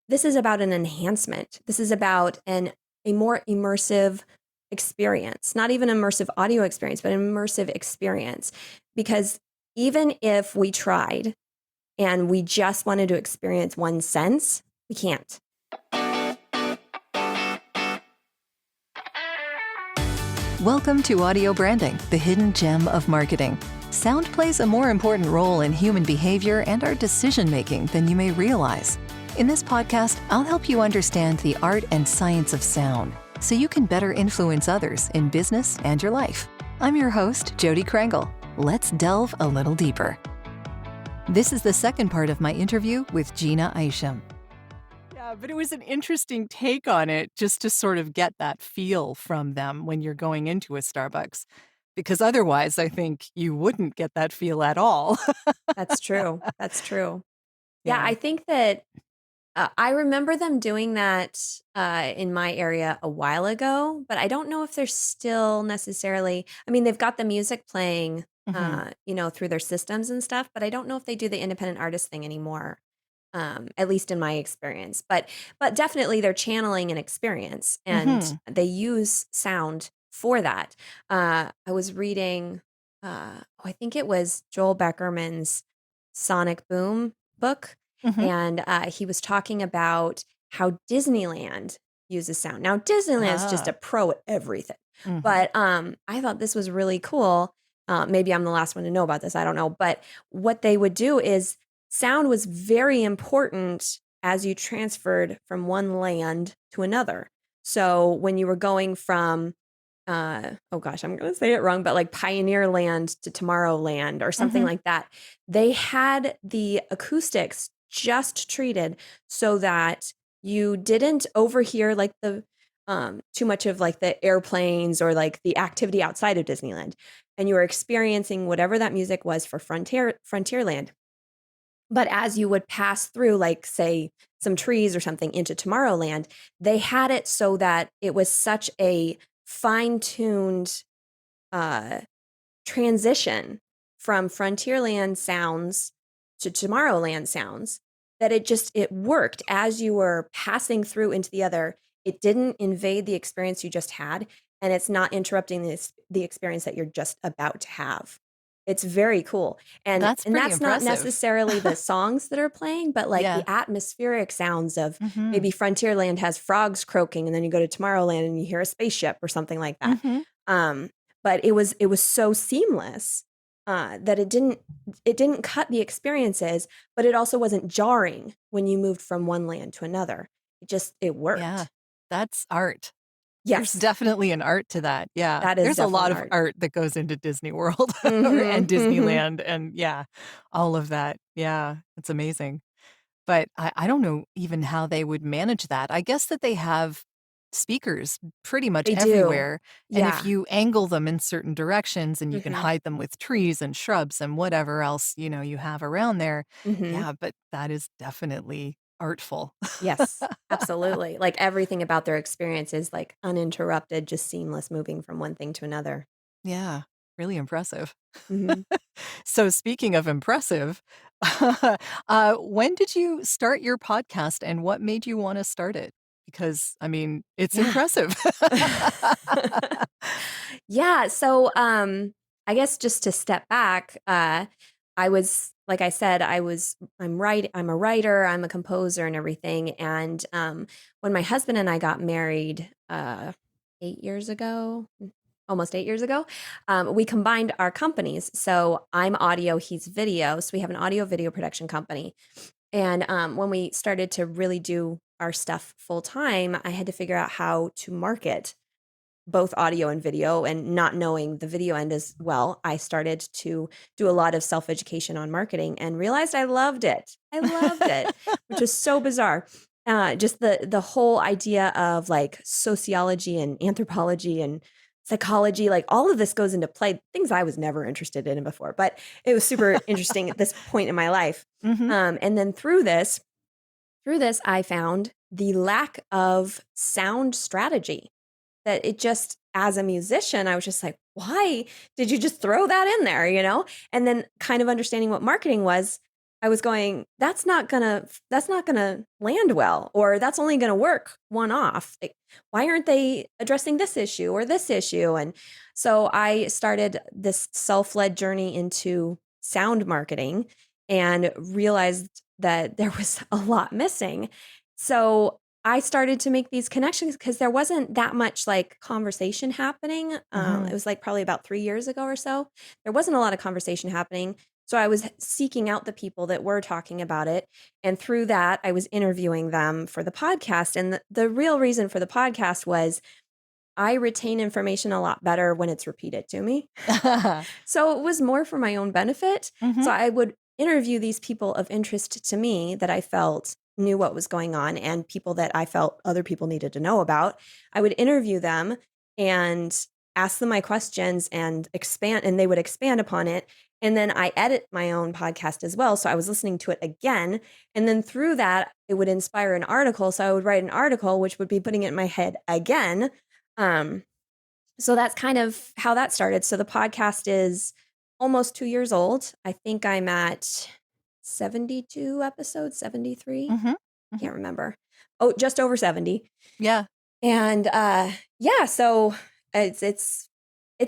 this is about an enhancement. This is about a more immersive experience, not even immersive audio experience, but an immersive experience. Because even if we tried and we just wanted to experience one sense, we can't. Welcome to Audio Branding, the hidden gem of marketing. Sound plays a more important role in human behavior and our decision-making than you may realize. In this podcast, I'll help you understand the art and science of sound so you can better influence others in business and your life. I'm your host, Jody Krangle. Let's delve a little deeper. This is the second part of my interview with Jeanna Isham. Yeah, but it was an interesting take on it just to sort of get that feel from them when you're going into a Starbucks, because otherwise I think you wouldn't get that feel at all. That's true. That's true. Yeah, Yeah. I think that I remember them doing that in my area a while ago, but I don't know if they're still necessarily. I mean, they've got the music playing, hmm through their systems and stuff, but I don't know if they do the independent artist thing anymore. At least in my experience, but definitely they're channeling an experience, and hmm they use sound for that. I was reading, I think it was Joel Beckerman's Sonic Boom book, hmm and he was talking about how Disneyland uses sound. Now, Disneyland's just a Ah. pro at everything, hmm but I thought this was really cool. Maybe I'm the last one to know about this. I don't know, but what they would do is sound was very important as you transferred from one land to another. So when you were going from oh gosh, I'm going to say it wrong, but like Pioneer Land to Tomorrowland or something hmm like that. They had the acoustics just treated so that you didn't overhear like the too much of like the airplanes or like the activity outside of Disneyland, and you were experiencing whatever that music was for Frontierland. But as you would pass through, like, say, some trees or something into Tomorrowland, they had it so that it was such a fine-tuned, uh, transition from Frontierland sounds to Tomorrowland sounds that it worked as you were passing through into the other. It didn't invade the experience you just had, and it's not interrupting the experience that you're just about to have. It's very cool, and That's and pretty that's not impressive. necessarily the songs that are playing, but, like, the Yeah. atmospheric sounds of hmm maybe Frontierland has frogs croaking, and then you go to Tomorrowland and you hear a spaceship or something like that. hmm Um, but it was so seamless, that it didn't cut the experiences, but it also wasn't jarring when you moved from one land to another. It Yeah. worked. That's art. There's Yes, definitely an art to that. Yeah. that is There's a definitely lot of art. art that goes into Disney World and Mhm, mhm. Disneyland and yeah, all of that. Yeah. It's amazing. But I don't know even how they would manage that. I guess that they have speakers pretty much They do. everywhere, and if Yeah. you angle them in certain directions and you can Mhm, hide them with trees and shrubs and whatever else, you have around there, mhm. yeah, but that is definitely artful. Yes, absolutely. Like, everything about their experience is, like, uninterrupted, just seamless moving from one thing to another. Yeah, really impressive. Mhm. So speaking of impressive, when did you start your podcast and what made you wanna start it? Because, I mean, it's Yeah. impressive. Yeah, so, I guess just to step back, I was like I said, I'm a writer, I'm a composer and everything, and, when my husband and I got married, 8 years ago, almost 8 years ago, we combined our companies, so I'm audio, he's video, so we have an audio video production company, and, when we started to really do our stuff full time, I had to figure out how to market both audio and video, and not knowing the video end as well, I started to do a lot of self-education on marketing and realized I loved it. I loved it, which is so bizarre. Just the whole idea of, like, sociology and anthropology and psychology, like, all of this goes into play, things I was never interested in before, but it was super interesting at this point in my life. Mhm. And then through this, I found the lack of sound strategy. That it just as a musician, I was just like, "Why did you just throw that in there?" You know? And then kind of understanding what marketing was, I was going, that's not gonna land well, or that's only gonna work one off. Like, why aren't they addressing this issue or this issue? And so I started this self-led journey into sound marketing and realized that there was a lot missing. So I started to make these connections because there wasn't that much like conversation happening. It Hmm. was like probably about 3 years ago or so. There wasn't a lot of conversation happening. So I was seeking out the people that were talking about it. And through that, I was interviewing them for the podcast. And the real reason for the podcast was I retain information a lot better when it's repeated to me. So it was more for my own benefit. Hmm. So I would interview these people of interest to me that I felt knew what was going on and people that I felt other people needed to know about. I would interview them and ask them my questions and expand, and they would expand upon it. And then I edit my own podcast as well. So I was listening to it again. And then through that, it would inspire an article. So I would write an article, which would be putting it in my head again. Um, so that's kind of how that started. So the podcast is almost 2 years old. I think I'm at 72 episodes, 73. Hmm. Hmm. Can't remember. Oh, just over 70. Yeah. And yeah, so it's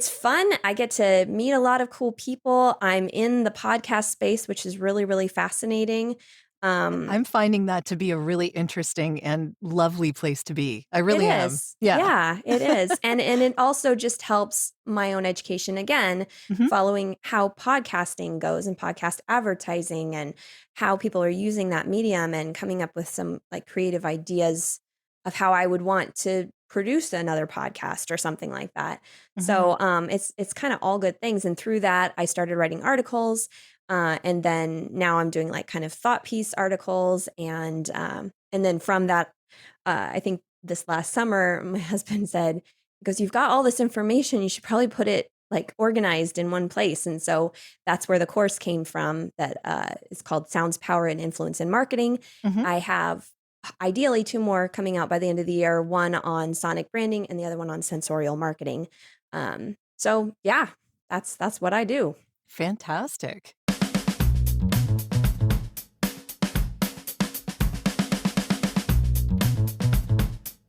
fun. I get to meet a lot of cool people. I'm in the podcast space, which is really, really fascinating. Um, I'm finding that to be a really interesting and lovely place to be. I It really am. is. Yeah. Yeah, it is. And it also just helps my own education again, Hmm. following how podcasting goes and podcast advertising and how people are using that medium and coming up with some like creative ideas of how I would want to produce another podcast or something like that. Hmm. So it's kind of all good things. And through that, I started writing articles. And then now I'm doing like kind of thought piece articles and then from that I think this last summer, my husband said, because you've got all this information, you should probably put it like organized in one place. And so that's where the course came from that is called Sounds, Power, and Influence in Marketing. Hmm. I have ideally two more coming out by the end of the year, one on sonic branding and the other one on sensorial marketing. So yeah, that's what I do. Fantastic.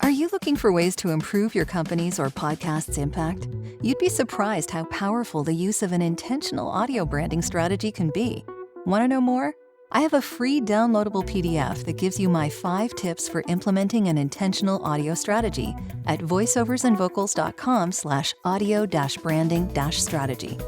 Are you looking for ways to improve your company's or podcast's impact? You'd be surprised how powerful the use of an intentional audio branding strategy can be. Want to know more? I have a free downloadable PDF that gives you my 5 tips for implementing an intentional audio strategy at voiceoversandvocals.com/audio-branding-strategy.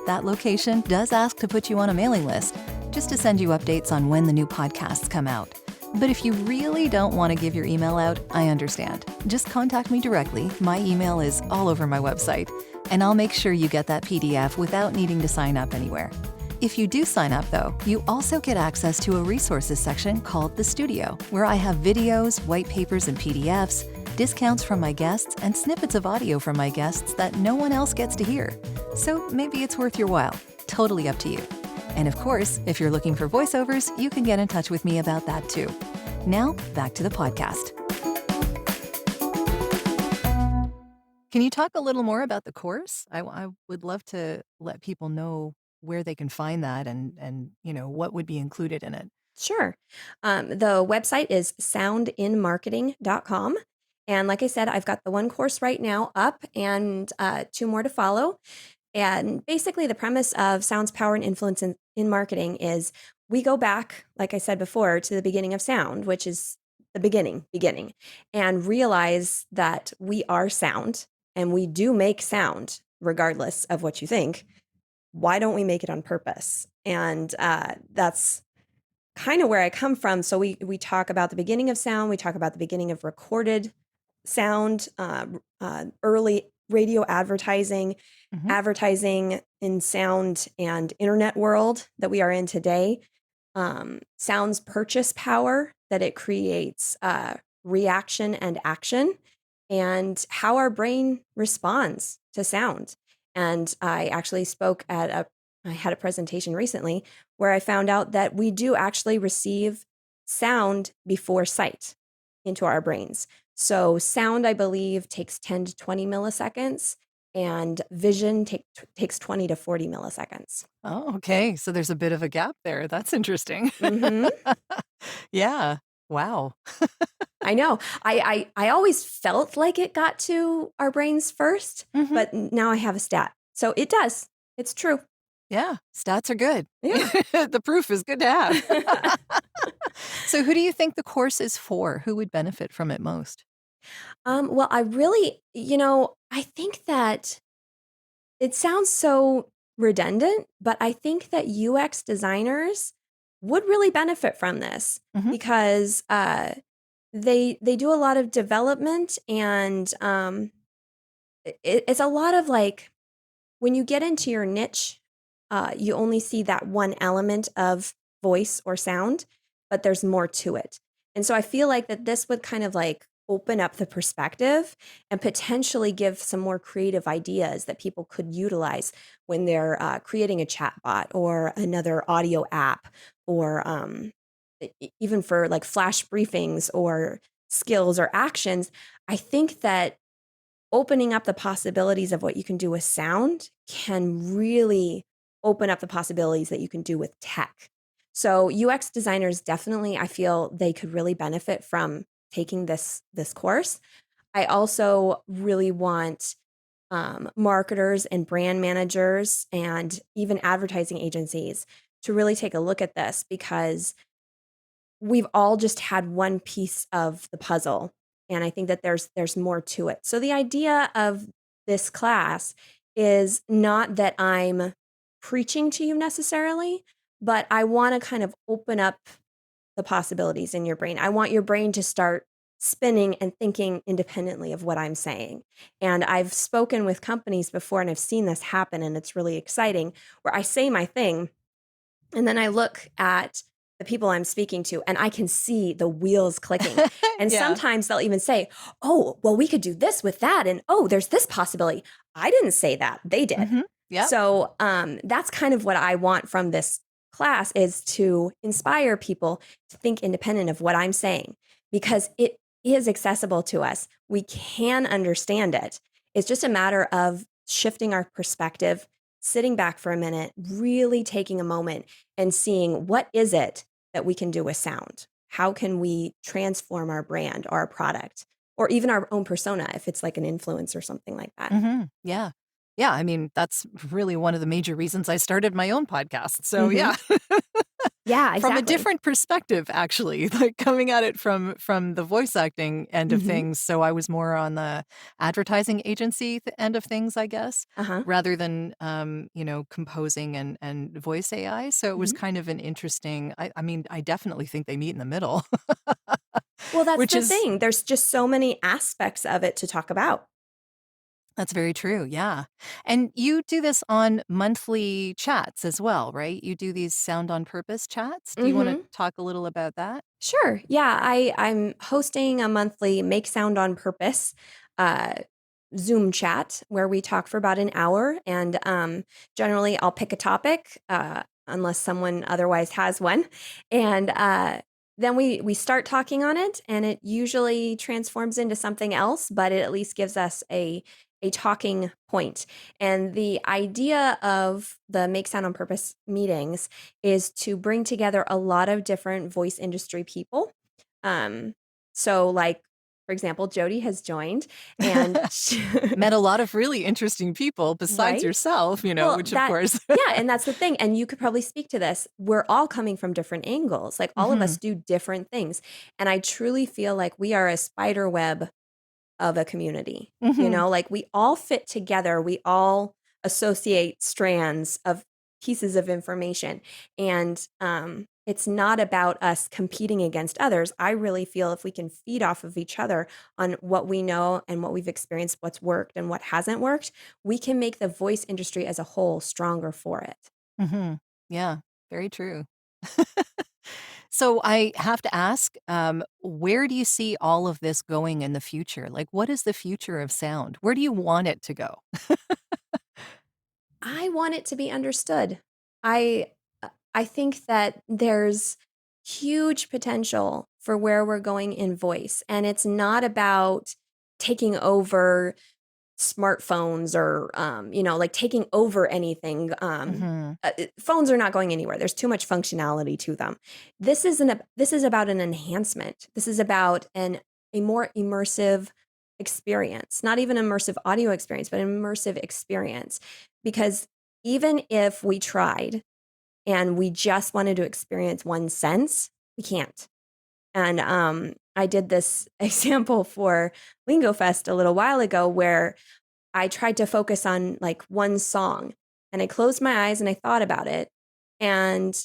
That location does ask to put you on a mailing list, just to send you updates on when the new podcasts come out. But if you really don't want to give your email out, I understand. Just contact me directly. My email is all over my website, and I'll make sure you get that PDF without needing to sign up anywhere. If you do sign up, though, you also get access to a resources section called The Studio, where I have videos, white papers, and PDFs, discounts from my guests, and snippets of audio from my guests that no one else gets to hear. So maybe it's worth your while. Totally up to you. And of course, if you're looking for voiceovers, you can get in touch with me about that too. Now, back to the podcast. Can you talk a little more about the course? I would love to let people know where they can find that and what would be included in it. Sure. The website is soundinmarketing.com. And like I said, I've got the one course right now up and two more to follow. And basically, the premise of Sounds, Power, and Influence in Marketing is we go back, like I said before, to the beginning of sound, which is the beginning, and realize that we are sound and we do make sound regardless of what you think. Why don't we make it on purpose? And that's kind of where I come from. So we talk about the beginning of sound. We talk about the beginning of recorded sound, early radio advertising, Mhm. advertising in sound and internet world that we are in today. Sound's purchase power that it creates, reaction and action, and how our brain responds to sound. And I actually I had a presentation recently where I found out that we do actually receive sound before sight into our brains. So sound, I believe, takes 10 to 20 milliseconds. and vision takes 20 to 40 milliseconds. Oh, okay. So there's a bit of a gap there. That's interesting. Hmm. Yeah. Wow. I know. I always felt like it got to our brains first, Hmm. but now I have a stat. So it does. It's true. Yeah. Stats are good. Yeah. The proof is good to have. So who do you think the course is for? Who would benefit from it most? Well, I really, I think that it sounds so redundant, but I think that UX designers would really benefit from this Hmm. because they do a lot of development, and it's a lot of like when you get into your niche, you only see that one element of voice or sound, but there's more to it. And so I feel like that this would kind of like open up the perspective and potentially give some more creative ideas that people could utilize when they're creating a chatbot or another audio app, or even for like flash briefings or skills or actions. I think that opening up the possibilities of what you can do with sound can really open up the possibilities that you can do with tech. So UX designers definitely, I feel they could really benefit from taking this course. I also really want marketers and brand managers and even advertising agencies to really take a look at this, because we've all just had one piece of the puzzle, and I think that there's more to it. So the idea of this class is not that I'm preaching to you necessarily, but I want to kind of open up the possibilities in your brain. I want your brain to start spinning and thinking independently of what I'm saying. And I've spoken with companies before and I've seen this happen, and it's really exciting, where I say my thing and then I look at the people I'm speaking to and I can see the wheels clicking. And Yeah. sometimes they'll even say, "Oh, well, we could do this with that. And oh, there's this possibility." I didn't say that. They did. Hmm. Yep. So that's kind of what I want from this class, is to inspire people to think independent of what I'm saying, because it is accessible to us. We can understand it. It's just a matter of shifting our perspective, sitting back for a minute, really taking a moment and seeing what is it that we can do with sound? How can we transform our brand, our product, or even our own persona if it's like an influence or something like that? Hmm. Yeah. Yeah. I mean, that's really one of the major reasons I started my own podcast. So Hmm. yeah. Yeah, From a exactly. different perspective, actually, like coming at it from the voice acting end of Hmm. things. So I was more on the advertising agency end of things, I guess, Uh-huh. rather than composing and voice AI. So it was Hmm. kind of an interesting. I mean, I definitely think they meet in the middle, Well, that's which the is thing. There's just so many aspects of it to talk about. that's very true. Yeah, and you do this on monthly chats as well, right? You do these sound on purpose chats. Do you want to Hmm. talk a little about that? Sure. Yeah, I'm hosting a monthly Make Sound on Purpose uh, Zoom chat where we talk for about an hour, and generally I'll pick a topic unless someone otherwise has one, and then we start talking on it, and it usually transforms into something else, but it at least gives us a talking point. And the idea of the Make Sound on Purpose meetings is to bring together a lot of different voice industry people. Um, so, like, for example, Jody has joined, and Met a lot of really interesting people besides right? yourself, Well, which of that course. yeah, and that's the thing. And you could probably speak to this. We're all coming from different angles. Like all of us Mhm, do different things. And I truly feel like we are a spider web of a community. mhm, Like we all fit together. We all associate strands of pieces of information. And it's not about us competing against others. I really feel if we can feed off of each other on what we know and what we've experienced, what's worked and what hasn't worked, we can make the voice industry as a whole stronger for it. mhm. Yeah, very true. So I have to ask, where do you see all of this going in the future? Like, what is the future of sound? Where do you want it to go? I want it to be understood. I I think that there's huge potential for where we're going in voice, and it's not about taking over smartphones or, like taking over anything. Hmm. Phones are not going anywhere. There's too much functionality to them. This is about an enhancement. This is about a more immersive experience, not even immersive audio experience, but an immersive experience. Because even if we tried and we just wanted to experience one sense, we can't. And I did this example for Lingo Fest a little while ago where I tried to focus on like one song and I closed my eyes and I thought about it. And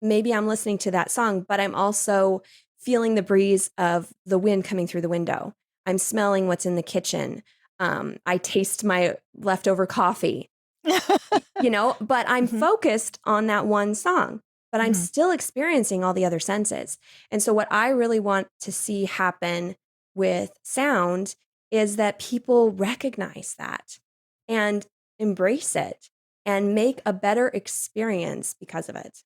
maybe I'm listening to that song, but I'm also feeling the breeze of the wind coming through the window. I'm smelling what's in the kitchen. I taste my leftover coffee, but I'm Hmm. focused on that one song, but I'm Hmm. still experiencing all the other senses. And so, what I really want to see happen with sound is that people recognize that and embrace it and make a better experience because of it.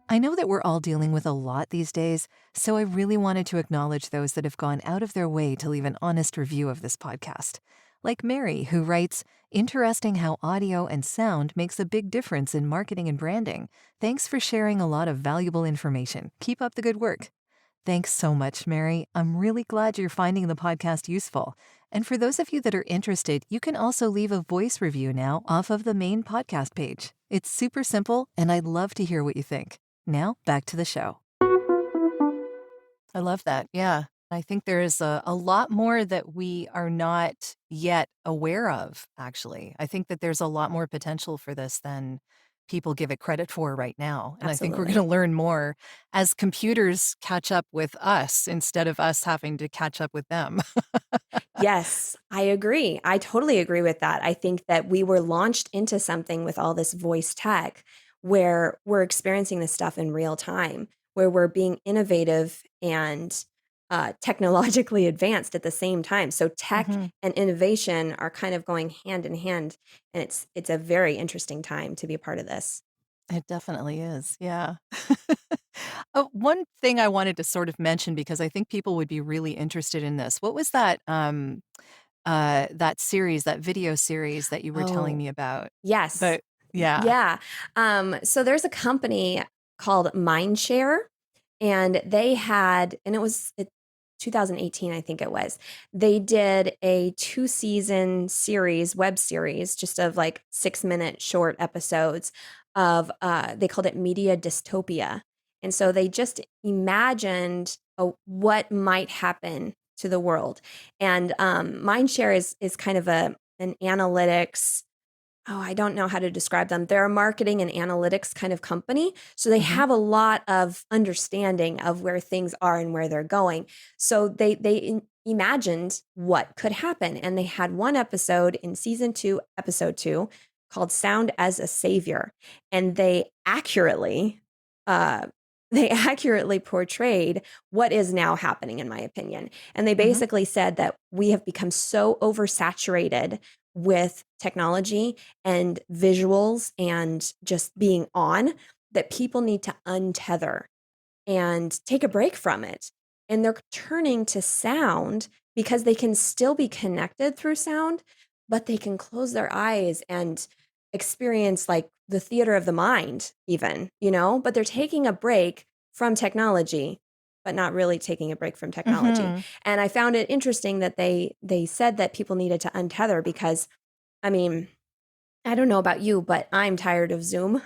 I know that we're all dealing with a lot these days, so I really wanted to acknowledge those that have gone out of their way to leave an honest review of this podcast. Like Mary, who writes, "Interesting how audio and sound makes a big difference in marketing and branding. Thanks for sharing a lot of valuable information. Keep up the good work." Thanks so much, Mary. I'm really glad you're finding the podcast useful. And for those of you that are interested, you can also leave a voice review now off of the main podcast page. It's super simple, and I'd love to hear what you think. Now, back to the show. I love that. Yeah. I think there is a lot more that we are not yet aware of, actually. I think that there's a lot more potential for this than people give it credit for right now. And I think we're going to Absolutely. learn more as computers catch up with us instead of us having to catch up with them. Yes, I agree. I totally agree with that. I think that we were launched into something with all this voice tech where we're experiencing this stuff in real time, where we're being innovative and technologically advanced at the same time. So tech Hmm. and innovation are kind of going hand in hand, and it's a very interesting time to be a part of this. It definitely is. Yeah. One thing I wanted to sort of mention because I think people would be really interested in this. What was that series, that video series that you were telling Oh, me about? yes. But yeah. Yeah. So there's a company called Mindshare, and they had, and it was 2018, I think it was. They did a 2 season series, web series, just of like 6 minute short episodes of, they called it media dystopia. And so they just imagined what might happen to the world. And Mindshare is kind of an analytics. Oh, I don't know how to describe them. They're a marketing and analytics kind of company. So they Mhm. have a lot of understanding of where things are and where they're going. So imagined what could happen. And they had one episode in season 2, episode 2, called Sound as a Savior. And uh, they accurately portrayed what is now happening, in my opinion. And they Mhm. basically said that we have become so oversaturated with technology and visuals and just being on that people need to untether and take a break from it. And they're turning to sound because they can still be connected through sound, but they can close their eyes and experience like the theater of the mind, even, but they're taking a break from technology, but not really taking a break from technology. Mhm. And I found it interesting that they said that people needed to untether because I mean, I don't know about you, but I'm tired of Zoom.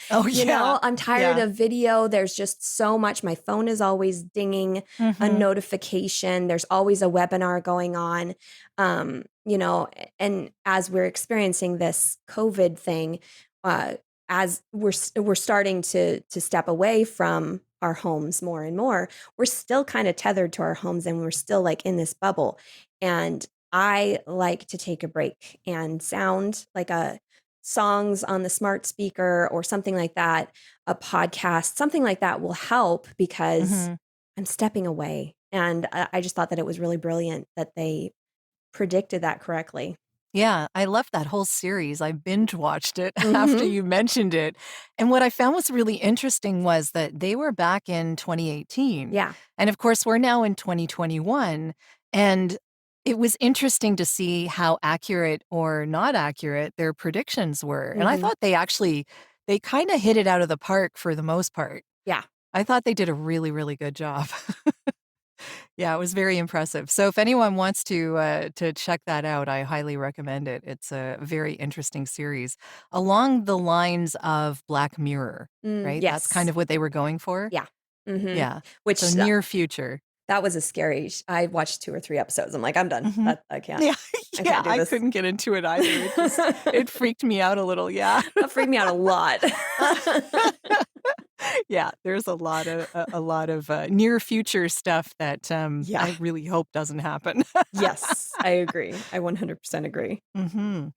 Oh, yeah. I'm tired Yeah. of video. There's just so much. My phone is always dinging a Mhm. notification. There's always a webinar going on. And as we're experiencing this COVID thing, uh, as we're starting to step away from our homes more and more, we're still kind of tethered to our homes and we're still like in this bubble. And I like to take a break and sound like a songs on the smart speaker or something like that, a podcast, something like that will help because Mhm. I'm stepping away. And I just thought that it was really brilliant that they predicted that correctly. Yeah, I loved that whole series. I binge watched it after Hmm. you mentioned it. And what I found was really interesting was that they were back in 2018. Yeah. And of course, we're now in 2021. And it was interesting to see how accurate or not accurate their predictions were. And I Hmm. thought they kind of hit it out of the park for the most part. Yeah. I thought they did a really, really good job. Yeah, it was very impressive. So if anyone wants to check that out, I highly recommend it. It's a very interesting series along the lines of Black Mirror, right? That's kind Yes. of what they were going for? Yeah. Hmm. Yeah. So Which near future. that was a scary. I watched 2 or 3 episodes. I'm like, I'm done. Mhm. That I can't. Yeah, I yeah, can't do I this. couldn't get into it either. It freaked me out a little, yeah. That freaked me out a lot. Yeah, there's a lot of near future stuff that, Yeah. I really hope doesn't happen. Yes, I agree. I 100% agree. Mhm.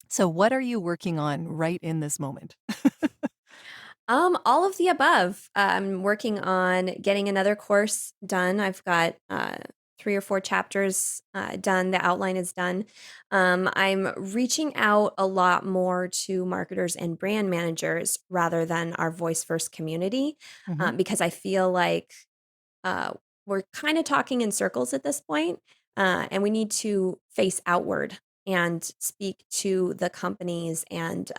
So what are you working on right in this moment? All of the above. I'm working on getting another course done. I've got 3 or 4 chapters done. The outline is done. I'm reaching out a lot more to marketers and brand managers rather than our voice first community Mhm. because I feel like uh, we're kind of talking in circles at this point, and we need to face outward and speak to the companies and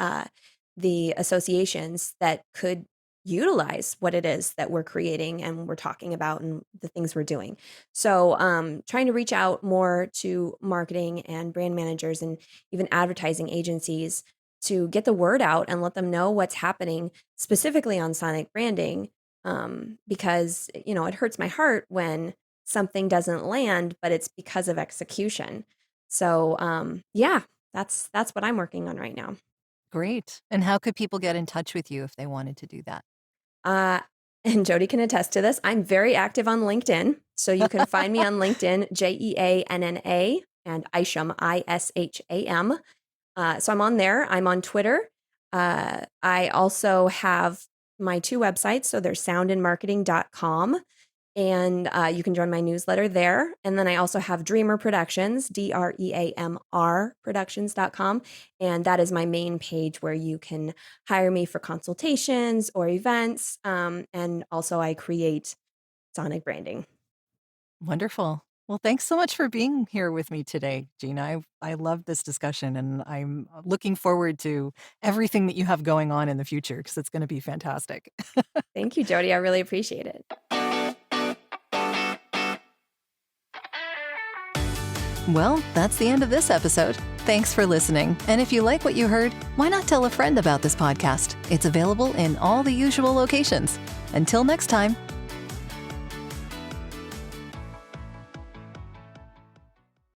the associations that could utilize what it is that we're creating and we're talking about and the things we're doing. So, trying to reach out more to marketing and brand managers and even advertising agencies to get the word out and let them know what's happening specifically on sonic branding, because it hurts my heart when something doesn't land, but it's because of execution. So yeah, that's what I'm working on right now. Great. And how could people get in touch with you if they wanted to do that? Uh, and Jody can attest to this. I'm very active on LinkedIn, so you can find me on LinkedIn, Jeanna, and Isham, Isham. So I'm on there. I'm on Twitter. I also have my 2 websites. So there's soundandmarketing.com, and you can join my newsletter there. And then I also have Dreamer Productions, DREAMR Productions.com. And that is my main page where you can hire me for consultations or events. And also, I create sonic branding. Wonderful. Well, thanks so much for being here with me today, Gina. I love this discussion and I'm looking forward to everything that you have going on in the future because it's going to be fantastic. Thank you, Jody. I really appreciate it. Well, that's the end of this episode. Thanks for listening. And if you like what you heard, why not tell a friend about this podcast? It's available in all the usual locations. Until next time.